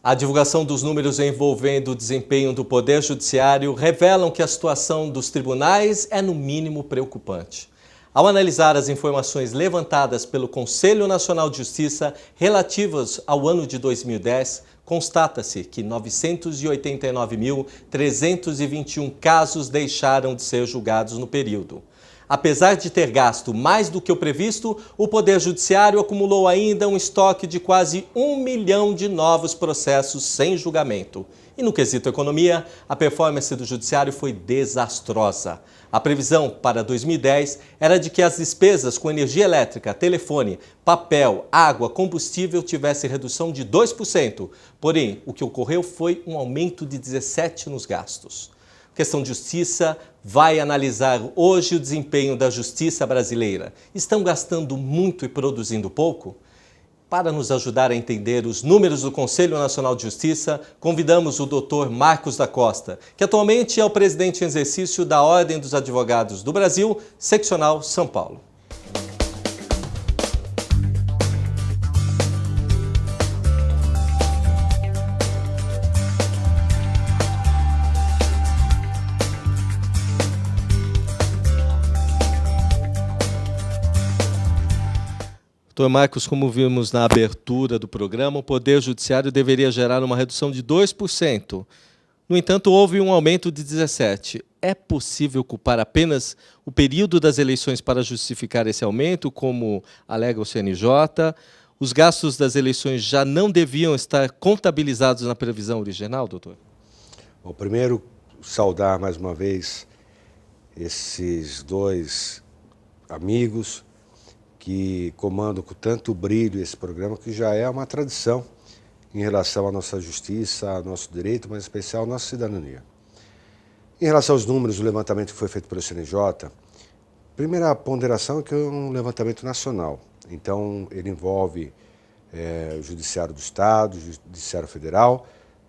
A divulgação dos números envolvendo o desempenho do Poder Judiciário revelam que a situação dos tribunais é, no mínimo, preocupante. Ao analisar as informações levantadas pelo Conselho Nacional de Justiça relativas ao ano de 2010, constata-se que 989.321 casos deixaram de ser julgados no período. Apesar de ter gasto mais do que o previsto, o Poder Judiciário acumulou ainda um estoque de quase 1 milhão de novos processos sem julgamento. E no quesito economia, a performance do Judiciário foi desastrosa. A previsão para 2010 era de que as despesas com energia elétrica, telefone, papel, água, combustível tivessem redução de 2%. Porém, o que ocorreu foi um aumento de 17% nos gastos. Questão de Justiça vai analisar hoje o desempenho da Justiça brasileira. Estão gastando muito e produzindo pouco? Para nos ajudar a entender os números do Conselho Nacional de Justiça, convidamos o Dr. Marcos da Costa, que atualmente é o presidente em exercício da Ordem dos Advogados do Brasil, Seccional São Paulo. Doutor Marcos, como vimos na abertura do programa, o Poder Judiciário deveria gerar uma redução de 2%. No entanto, houve um aumento de 17%. É possível culpar apenas o período das eleições para justificar esse aumento, como alega o CNJ? Os gastos das eleições já não deviam estar contabilizados na previsão original, doutor? Bom, primeiro, saudar mais uma vez esses dois amigos que comandam com tanto brilho esse programa, que já é uma tradição em relação à nossa justiça, ao nosso direito, mas em especial à nossa cidadania. Em relação aos números, o levantamento que foi feito pelo CNJ, primeira ponderação é que é um levantamento nacional. Então, ele envolve o Judiciário do Estado, o Judiciário Federal,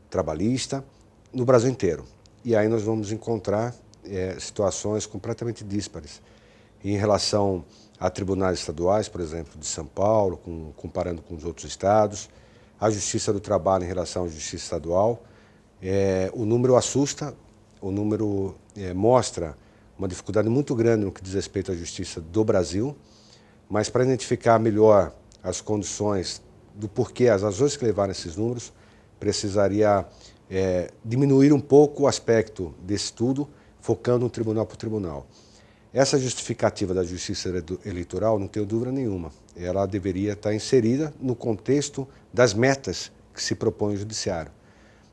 trabalhista, no Brasil inteiro. E aí nós vamos encontrar situações completamente díspares em relação a tribunais estaduais, por exemplo, de São Paulo, comparando com os outros estados, a Justiça do Trabalho em relação à Justiça Estadual. O número assusta, o número mostra uma dificuldade muito grande no que diz respeito à Justiça do Brasil, mas para identificar melhor as condições do porquê, as razões que levaram esses números, precisaria diminuir um pouco o aspecto desse estudo, focando um tribunal por tribunal. Essa justificativa da justiça eleitoral, não tenho dúvida nenhuma, ela deveria estar inserida no contexto das metas que se propõe o judiciário.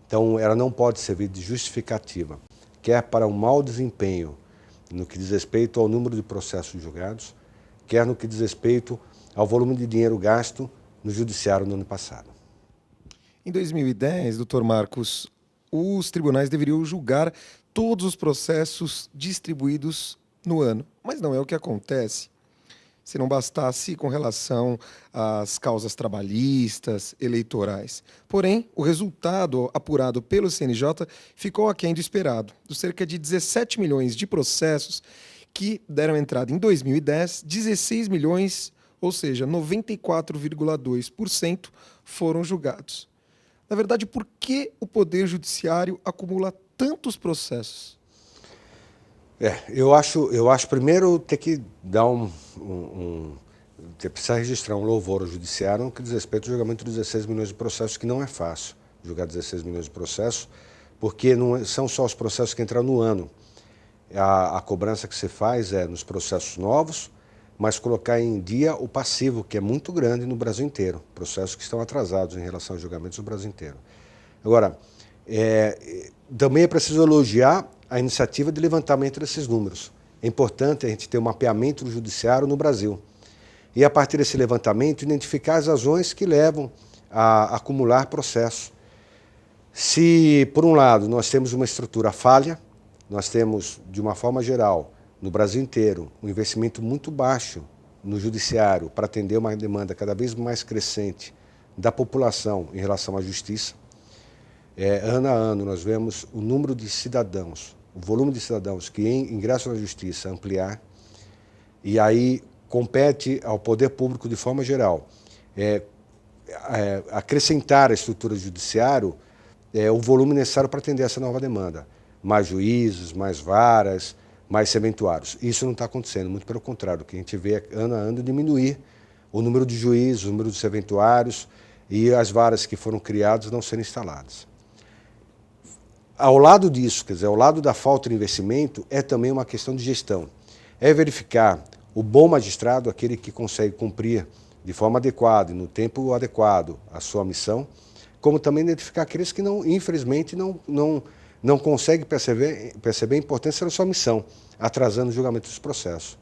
Então, ela não pode servir de justificativa, quer para um mau desempenho no que diz respeito ao número de processos julgados, quer no que diz respeito ao volume de dinheiro gasto no judiciário no ano passado. Em 2010, doutor Marcos, os tribunais deveriam julgar todos os processos distribuídos no ano, mas não é o que acontece. Se não bastasse com relação às causas trabalhistas, eleitorais. Porém, o resultado apurado pelo CNJ ficou aquém do esperado, dos cerca de 17 milhões de processos que deram entrada em 2010, 16 milhões, ou seja, 94,2% foram julgados. Na verdade, por que o Poder Judiciário acumula tantos processos? Eu acho primeiro ter que dar precisa registrar um louvor ao judiciário no que diz respeito ao julgamento de 16 milhões de processos, que não é fácil julgar 16 milhões de processos, porque não são só os processos que entram no ano. A cobrança que se faz é nos processos novos, mas colocar em dia o passivo, que é muito grande no Brasil inteiro, processos que estão atrasados em relação aos julgamentos no Brasil inteiro. Agora, também é preciso elogiar a iniciativa de levantamento desses números. É importante a gente ter um mapeamento do judiciário no Brasil. E, a partir desse levantamento, identificar as razões que levam a acumular processos. Se, por um lado, nós temos uma estrutura falha, nós temos, de uma forma geral, no Brasil inteiro, um investimento muito baixo no judiciário para atender uma demanda cada vez mais crescente da população em relação à justiça. Ano a ano, nós vemos o número de cidadãos, o volume de cidadãos que ingressam na justiça ampliar, e aí compete ao poder público de forma geral acrescentar à estrutura do judiciário o volume necessário para atender essa nova demanda. Mais juízes, mais varas, mais serventuários. Isso não está acontecendo, muito pelo contrário. O que a gente vê é, ano a ano, diminuir o número de juízes, o número de serventuários e as varas que foram criadas não serem instaladas. Ao lado disso, quer dizer, ao lado da falta de investimento, é também uma questão de gestão. É verificar o bom magistrado, aquele que consegue cumprir de forma adequada e no tempo adequado a sua missão, como também identificar aqueles que, infelizmente, não conseguem perceber a importância da sua missão, atrasando o julgamento dos processos.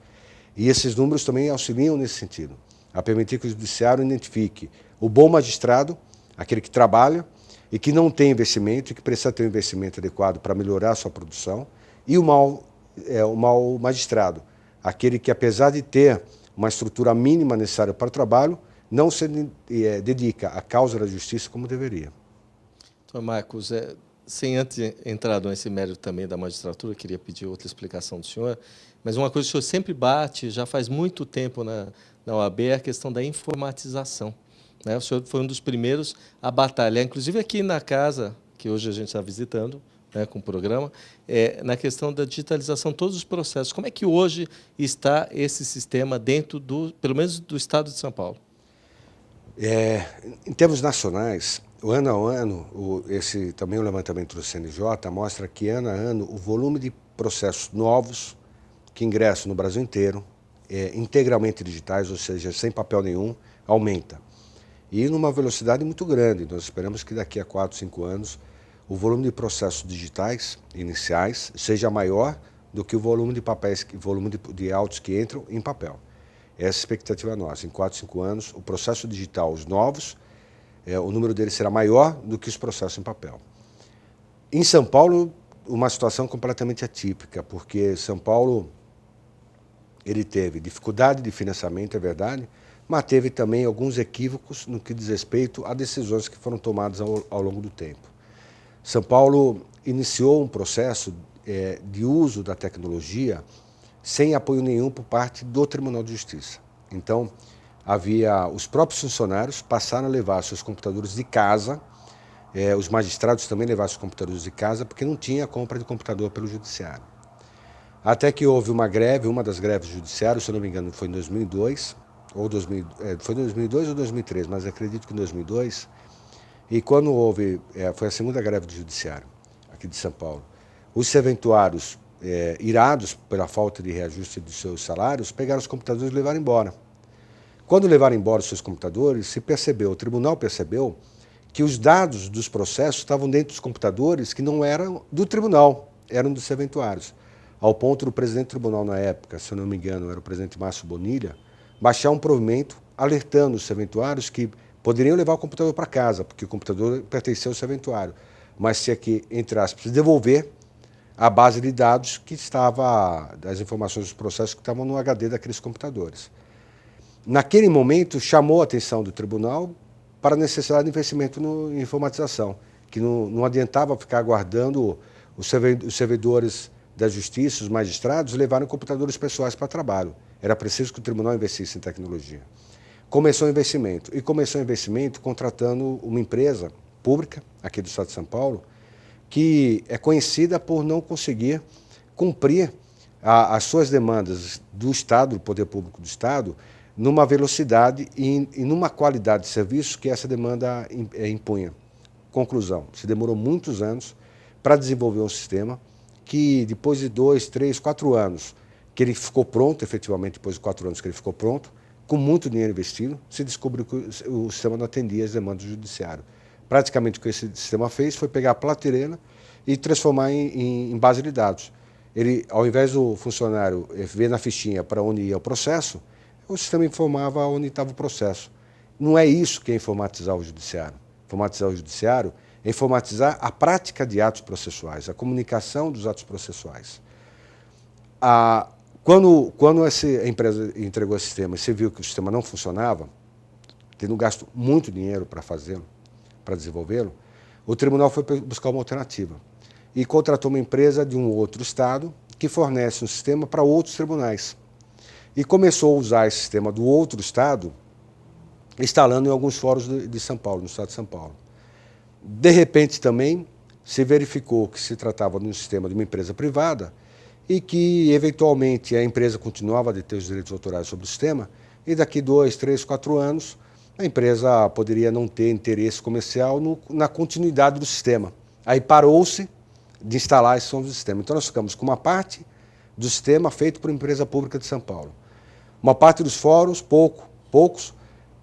E esses números também auxiliam nesse sentido, a permitir que o judiciário identifique o bom magistrado, aquele que trabalha e que não tem investimento e que precisa ter um investimento adequado para melhorar a sua produção, e o mau magistrado, aquele que, apesar de ter uma estrutura mínima necessária para o trabalho, não se dedica à causa da justiça como deveria. Então, Marcos, sem antes entrar nesse mérito também da magistratura, queria pedir outra explicação do senhor, mas uma coisa que o senhor sempre bate, já faz muito tempo na OAB, é a questão da informatização. Né? O senhor foi um dos primeiros a batalhar, inclusive aqui na casa, que hoje a gente está visitando, né, com o programa, na questão da digitalização de todos os processos. Como é que hoje está esse sistema dentro, pelo menos, do Estado de São Paulo? Em termos nacionais, ano a ano, também o levantamento do CNJ mostra que, ano a ano, o volume de processos novos que ingressam no Brasil inteiro, integralmente digitais, ou seja, sem papel nenhum, aumenta. E numa velocidade muito grande. Nós esperamos que daqui a 4, 5 anos o volume de processos digitais iniciais seja maior do que o volume de papéis, volume de autos que entram em papel. Essa é a expectativa nossa. Em 4, 5 anos, o processo digital, os novos, o número deles será maior do que os processos em papel. Em São Paulo, uma situação completamente atípica, porque São Paulo ele teve dificuldade de financiamento, é verdade, mas teve também alguns equívocos no que diz respeito a decisões que foram tomadas ao longo do tempo. São Paulo iniciou um processo de uso da tecnologia sem apoio nenhum por parte do Tribunal de Justiça. Então, os próprios funcionários passaram a levar seus computadores de casa, os magistrados também levaram seus computadores de casa, porque não tinha compra de computador pelo Judiciário. Até que houve uma greve, uma das greves do Judiciário, se eu não me engano, foi em 2002, foi em 2002 ou 2003, mas acredito que em 2002, e quando houve, foi a segunda greve do Judiciário, aqui de São Paulo, os serventuários, irados pela falta de reajuste dos seus salários, pegaram os computadores e levaram embora. Quando levaram embora os seus computadores, o tribunal percebeu que os dados dos processos estavam dentro dos computadores que não eram do tribunal, eram dos serventuários. Ao ponto do presidente do tribunal na época, se eu não me engano, era o presidente Márcio Bonilha, baixar um provimento alertando os serventuários que poderiam levar o computador para casa, porque o computador pertencia ao serventuário, mas tinha que, entre aspas, devolver a base de dados que estava, das informações dos processos que estavam no HD daqueles computadores. Naquele momento, chamou a atenção do tribunal para a necessidade de investimento em informatização, que não adiantava ficar aguardando os servidores da justiça, os magistrados, levarem computadores pessoais para trabalho. Era preciso que o tribunal investisse em tecnologia. Começou o investimento contratando uma empresa pública, aqui do Estado de São Paulo, que é conhecida por não conseguir cumprir as suas demandas do Estado, do poder público do Estado, numa velocidade e numa qualidade de serviço que essa demanda impunha. Conclusão, se demorou muitos anos para desenvolver um sistema que depois de 2, 3, 4 anos que ele ficou pronto, efetivamente depois de 4 anos que ele ficou pronto, com muito dinheiro investido, se descobriu que o sistema não atendia as demandas do judiciário. Praticamente o que esse sistema fez foi pegar a prateleira e transformar em base de dados. Ele, ao invés do funcionário ver na fichinha para onde ia o processo, o sistema informava onde estava o processo. Não é isso que é informatizar o judiciário. Informatizar o judiciário é informatizar a prática de atos processuais, a comunicação dos atos processuais. Quando essa empresa entregou esse sistema e você viu que o sistema não funcionava, tendo gasto muito dinheiro para fazê-lo, para desenvolvê-lo, o tribunal foi buscar uma alternativa e contratou uma empresa de um outro estado que fornece um sistema para outros tribunais. E começou a usar esse sistema do outro estado instalando em alguns fóruns de São Paulo, no estado de São Paulo. De repente também se verificou que se tratava de um sistema de uma empresa privada e que, eventualmente, a empresa continuava a ter os direitos autorais sobre o sistema e daqui 2, 3, 4 anos a empresa poderia não ter interesse comercial na continuidade do sistema. Aí parou-se de instalar esse novo sistema. Então nós ficamos com uma parte do sistema feito por uma empresa pública de São Paulo. Uma parte dos fóruns, poucos,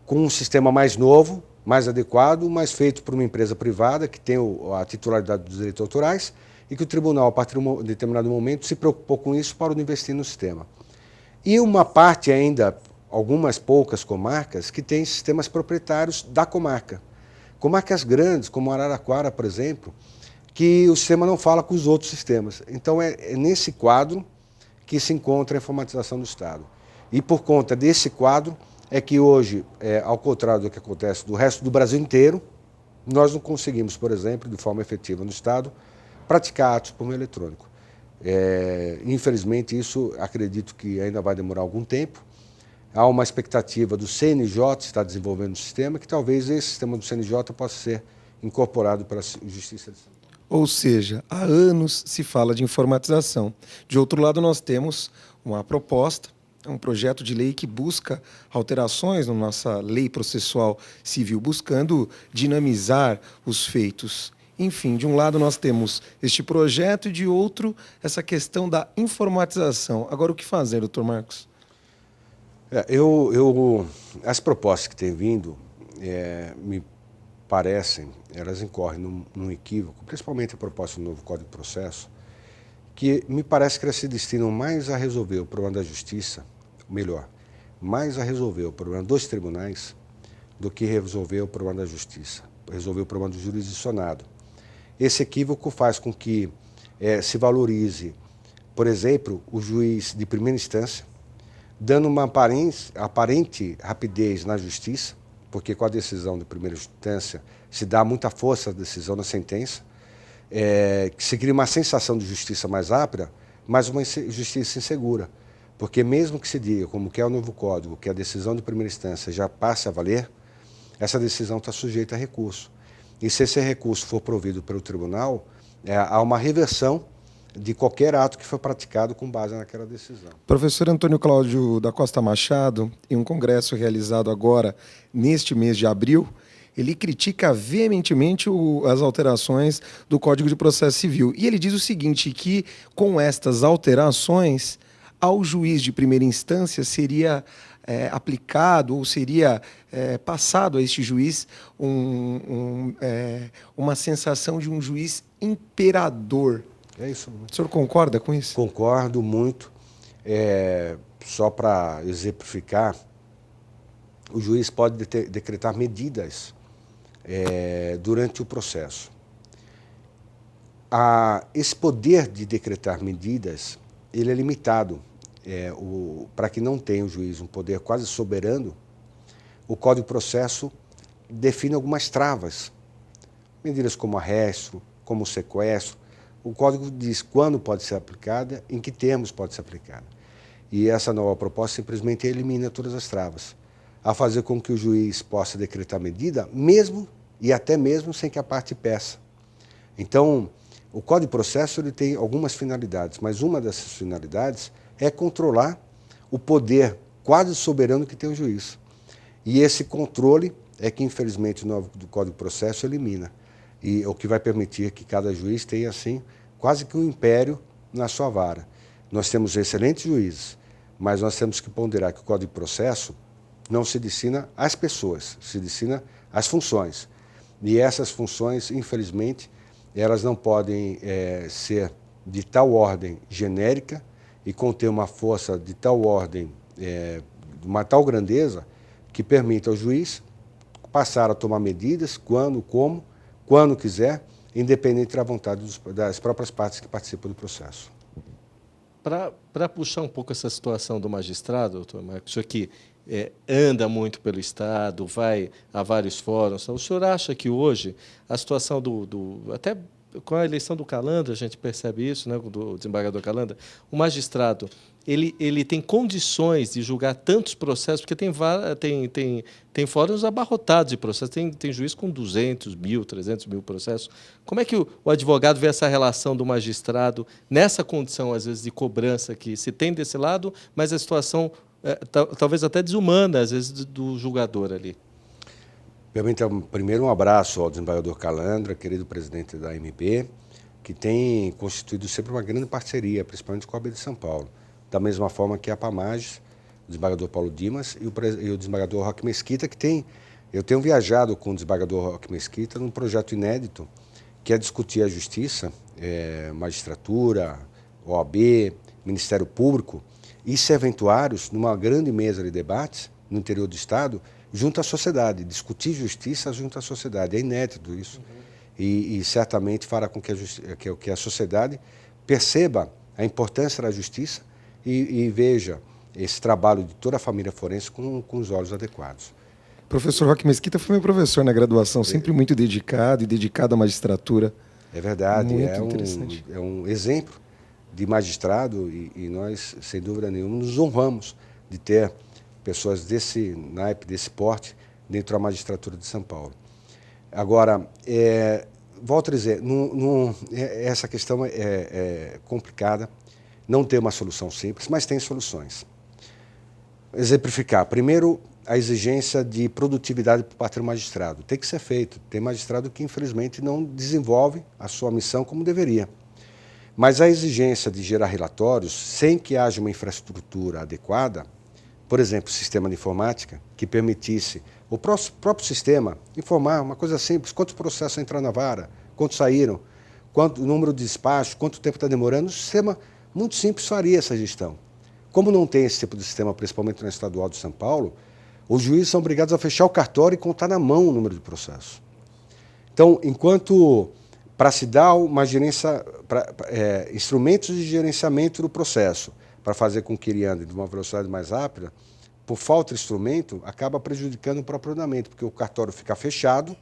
com um sistema mais novo, mais adequado, mas feito por uma empresa privada que tem a titularidade dos direitos autorais e que o tribunal, a partir de um determinado momento, se preocupou com isso para investir no sistema. E uma parte ainda, algumas poucas comarcas, que têm sistemas proprietários da comarca. Comarcas grandes, como Araraquara, por exemplo, que o sistema não fala com os outros sistemas. Então é nesse quadro que se encontra a informatização do Estado. E por conta desse quadro é que hoje, ao contrário do que acontece do resto do Brasil inteiro, nós não conseguimos, por exemplo, de forma efetiva no Estado, praticar atos por meio eletrônico. Infelizmente, isso acredito que ainda vai demorar algum tempo. Há uma expectativa do CNJ estar desenvolvendo um sistema, que talvez esse sistema do CNJ possa ser incorporado pela Justiça de São Paulo. Ou seja, há anos se fala de informatização. De outro lado, nós temos uma proposta, um projeto de lei que busca alterações na nossa lei processual civil, buscando dinamizar os feitos. Enfim, de um lado nós temos este projeto e de outro essa questão da informatização. Agora, o que fazer, doutor Marcos? As propostas que têm vindo me parecem, elas incorrem num equívoco, principalmente a proposta do novo Código de Processo, que me parece que elas se destinam mais a resolver o problema da justiça, melhor, mais a resolver o problema dos tribunais do que resolver o problema da justiça, resolver o problema do jurisdicionado. Esse equívoco faz com que se valorize, por exemplo, o juiz de primeira instância, dando uma aparente rapidez na justiça, porque com a decisão de primeira instância se dá muita força à decisão na sentença, que se cria uma sensação de justiça mais rápida, mas uma justiça insegura. Porque mesmo que se diga, como que é o novo código, que a decisão de primeira instância já passe a valer, essa decisão está sujeita a recurso. E se esse recurso for provido pelo tribunal, há uma reversão de qualquer ato que foi praticado com base naquela decisão. Professor Antônio Cláudio da Costa Machado, em um congresso realizado agora, neste mês de abril, ele critica veementemente as alterações do Código de Processo Civil. E ele diz o seguinte, que com estas alterações, ao juiz de primeira instância seria aplicado ou seria passado a este juiz uma sensação de um juiz imperador. É isso. O senhor concorda com isso? Concordo muito. Só para exemplificar, o juiz pode decretar medidas durante o processo. Esse poder de decretar medidas, ele é limitado. Para que não tenha o juiz um poder quase soberano, o Código de Processo define algumas travas. Medidas como arresto, como sequestro. O Código diz quando pode ser aplicada, em que termos pode ser aplicada. E essa nova proposta simplesmente elimina todas as travas, a fazer com que o juiz possa decretar medida, mesmo e até mesmo sem que a parte peça. Então, o Código de Processo ele tem algumas finalidades, mas uma dessas finalidades é controlar o poder quase soberano que tem o juiz. E esse controle é que, infelizmente, o novo Código de Processo elimina. E o que vai permitir que cada juiz tenha, assim, quase que um império na sua vara. Nós temos excelentes juízes, mas nós temos que ponderar que o Código de Processo não se destina às pessoas, se destina às funções. E essas funções, infelizmente, elas não podem ser de tal ordem genérica e conter uma força de tal ordem, de uma tal grandeza, que permita ao juiz passar a tomar medidas quando, como, quando quiser, independente da vontade das próprias partes que participam do processo. Para puxar um pouco essa situação do magistrado, doutor Marcos, o senhor que anda muito pelo Estado, vai a vários fóruns, o senhor acha que hoje a situação até com a eleição do Calandra, a gente percebe isso, né, do desembargador Calandra, o magistrado ele tem condições de julgar tantos processos, porque tem fóruns abarrotados de processos, tem juiz com 200 mil, 300 mil processos. Como é que o advogado vê essa relação do magistrado nessa condição, às vezes, de cobrança que se tem desse lado, mas a situação talvez até desumana, às vezes, do julgador ali? Primeiro, um abraço ao desembargador Calandra, querido presidente da AMP, que tem constituído sempre uma grande parceria, principalmente com a OAB de São Paulo. Da mesma forma que a PAMAGES, o desembargador Paulo Dimas e o desembargador Roque Mesquita, eu tenho viajado com o desembargador Roque Mesquita num projeto inédito, que é discutir a justiça, magistratura, OAB, Ministério Público e serventuários numa grande mesa de debates no interior do Estado, junto à sociedade, discutir justiça junto à sociedade. É inédito isso. E certamente fará com que a sociedade perceba a importância da justiça e veja esse trabalho de toda a família forense com os olhos adequados. Professor Roque Mesquita foi meu professor na graduação, sempre muito dedicado e dedicado à magistratura. É verdade, muito é um exemplo de magistrado e nós, sem dúvida nenhuma, nos honramos de ter pessoas desse naipe, desse porte, dentro da magistratura de São Paulo. Agora, volto a dizer, essa questão é complicada, não tem uma solução simples, mas tem soluções. Exemplificar, primeiro, a exigência de produtividade por parte do magistrado. Tem que ser feito. Tem magistrado que, infelizmente, não desenvolve a sua missão como deveria. Mas a exigência de gerar relatórios sem que haja uma infraestrutura adequada, por exemplo, o sistema de informática, que permitisse o próprio sistema informar uma coisa simples, quantos processos entraram na vara, quantos saíram, quanto o número de despachos, quanto tempo está demorando, o sistema muito simples faria essa gestão. Como não tem esse tipo de sistema, principalmente na Estadual de São Paulo, os juízes são obrigados a fechar o cartório e contar na mão o número de processos. Então, para se dar uma gerência, instrumentos de gerenciamento do processo, para fazer com que ele ande de uma velocidade mais rápida, por falta de instrumento, acaba prejudicando o próprio andamento, porque o cartório fica fechado,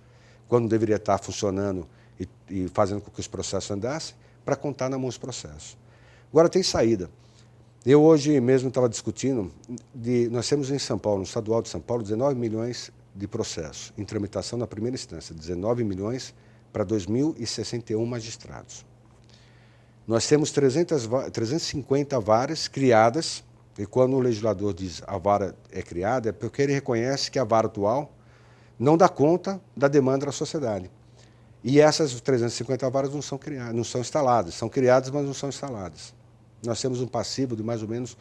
quando deveria estar funcionando e fazendo com que os processos andassem, para contar na mão os processos. Agora tem saída. Eu hoje mesmo estava discutindo, nós temos em São Paulo, no Estadual de São Paulo, 19 milhões de processos em tramitação na primeira instância, 19 milhões para 2.061 magistrados. Nós temos 350 varas criadas, e quando o legislador diz a vara é criada, é porque ele reconhece que a vara atual não dá conta da demanda da sociedade. E essas 350 varas não são criadas, não são instaladas, são criadas, mas não são instaladas. Nós temos um passivo de mais ou menos,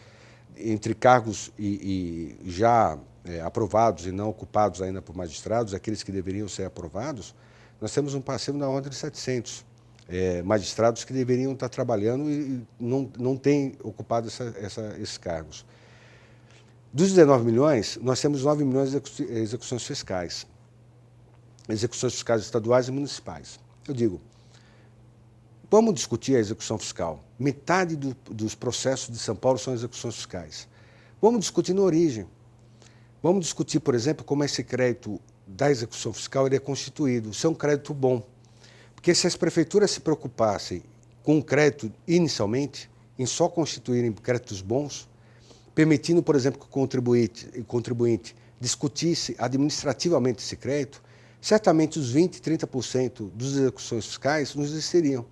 entre cargos e já aprovados e não ocupados ainda por magistrados, aqueles que deveriam ser aprovados, nós temos um passivo na ordem de 700 magistrados que deveriam estar trabalhando e não têm ocupado esses cargos. Dos 19 milhões, nós temos 9 milhões de execuções fiscais estaduais e municipais. Eu digo, vamos discutir a execução fiscal. Metade dos processos de São Paulo são execuções fiscais. Vamos discutir na origem. Vamos discutir, por exemplo, como esse crédito da execução fiscal ele é constituído. Isso é um crédito bom. Porque se as prefeituras se preocupassem com o crédito inicialmente, em só constituírem créditos bons, permitindo, por exemplo, que o contribuinte discutisse administrativamente esse crédito, certamente os 20%, 30% das execuções fiscais não existiriam.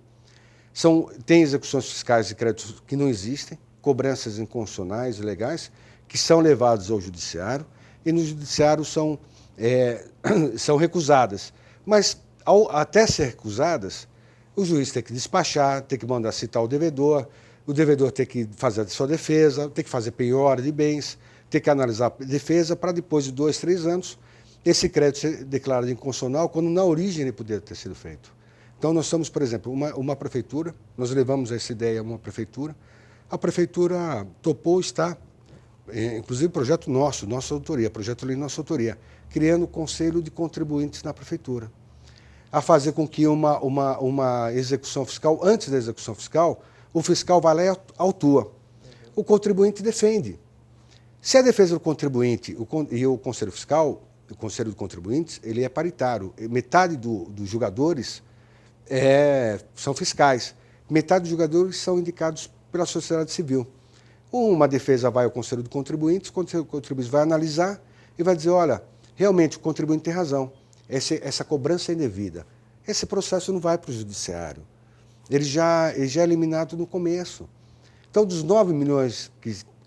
Tem execuções fiscais de créditos que não existem, cobranças inconstitucionais, ilegais, que são levadas ao judiciário e no judiciário são recusadas. Mas, até ser recusadas, o juiz tem que despachar, tem que mandar citar o devedor tem que fazer a sua defesa, tem que fazer penhora de bens, tem que analisar a defesa para depois de 2, 3 anos esse crédito ser declarado inconstitucional, quando na origem ele poderia ter sido feito. Então nós somos, por exemplo, uma prefeitura, nós levamos essa ideia a uma prefeitura, a prefeitura topou estar, inclusive projeto nossa autoria, projeto de lei nossa autoria, criando o conselho de contribuintes na prefeitura, a fazer com que uma execução fiscal, antes da execução fiscal, o fiscal vai lá e autua. O contribuinte defende. Se a defesa do contribuinte e o conselho fiscal, o conselho de contribuintes, ele é paritário. Metade dos julgadores são fiscais. Metade dos julgadores são indicados pela sociedade civil. Uma defesa vai ao Conselho do Contribuinte, o Conselho do Contribuinte vai analisar e vai dizer, olha, realmente o contribuinte tem razão, essa cobrança é indevida. Esse processo não vai para o judiciário. Ele já é eliminado no começo. Então, dos 9 milhões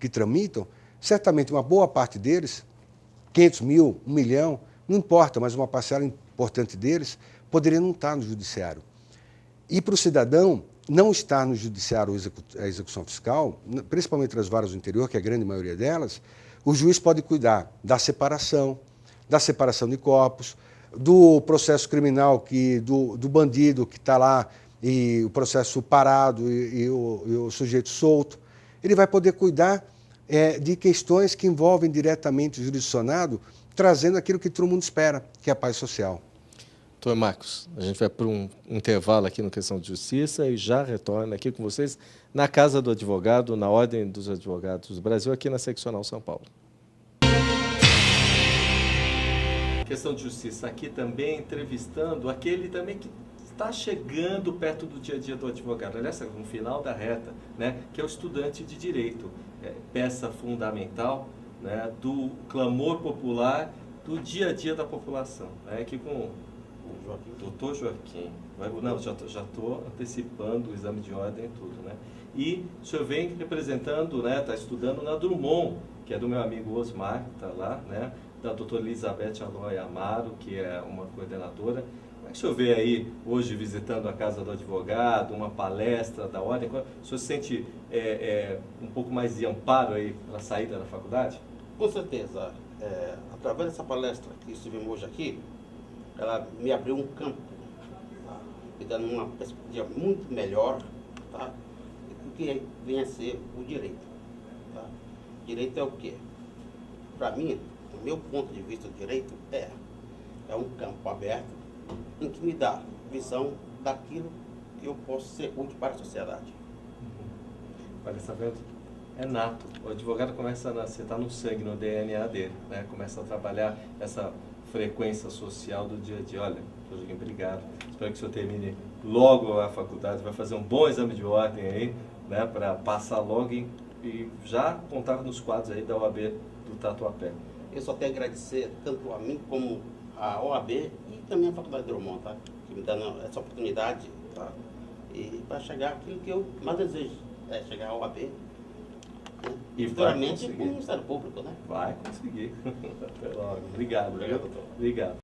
que tramitam, certamente uma boa parte deles, 500 mil, 1 milhão, não importa, mas uma parcela importante deles poderia não estar no judiciário. E para o cidadão não estar no judiciário a execução fiscal, principalmente nas varas do interior, que é a grande maioria delas, o juiz pode cuidar da separação de corpos, do processo criminal, do bandido que está lá e o processo parado e o sujeito solto. Ele vai poder cuidar de questões que envolvem diretamente o jurisdicionado, trazendo aquilo que todo mundo espera, que é a paz social. Doutor Marcos, a gente vai para um intervalo aqui no Questão de Justiça e já retorna aqui com vocês na Casa do Advogado, na Ordem dos Advogados do Brasil, aqui na Seccional São Paulo. Questão de Justiça aqui também, entrevistando aquele também que está chegando perto do dia a dia do advogado, aliás, no final da reta, né, que é o estudante de direito, peça fundamental, né, do clamor popular, do dia a dia da população. Aqui com o doutor Joaquim. Não, já estou antecipando o exame de ordem e tudo, né? E o senhor vem representando, né, está estudando na Drummond, que é do meu amigo Osmar, que está lá, né, da doutora Elizabeth Aloy Amaro, que é uma coordenadora. Como é que o senhor vê aí, hoje, visitando a Casa do Advogado, uma palestra da ordem? O senhor sente um pouco mais de amparo aí para a saída da faculdade? Com certeza. Através dessa palestra que estivemos hoje aqui, ela me abriu um campo, tá? Me dando uma perspectiva muito melhor, tá? Do que vem a ser o direito. Tá? Direito é o quê? Para mim, do meu ponto de vista, o direito é um campo aberto em que me dá visão daquilo que eu posso ser útil para a sociedade. Olha, tá vendo? É nato. O advogado começa a nascer, está no sangue, no DNA dele, né? Começa a trabalhar essa frequência social do dia a dia. Olha, doutor, obrigado. Espero que o senhor termine logo a faculdade, vai fazer um bom exame de ordem aí, né? Para passar logo e já contar nos quadros aí da OAB do Tatuapé. Eu só tenho a agradecer tanto a mim como a OAB e também a Faculdade de Drummond, tá? Que me dá essa oportunidade, tá? E para chegar aquilo que eu mais desejo, chegar à OAB, né? E futuramente com o Ministério Público, né? Vai conseguir. Até logo. Obrigado. Obrigado, doutor. Obrigado.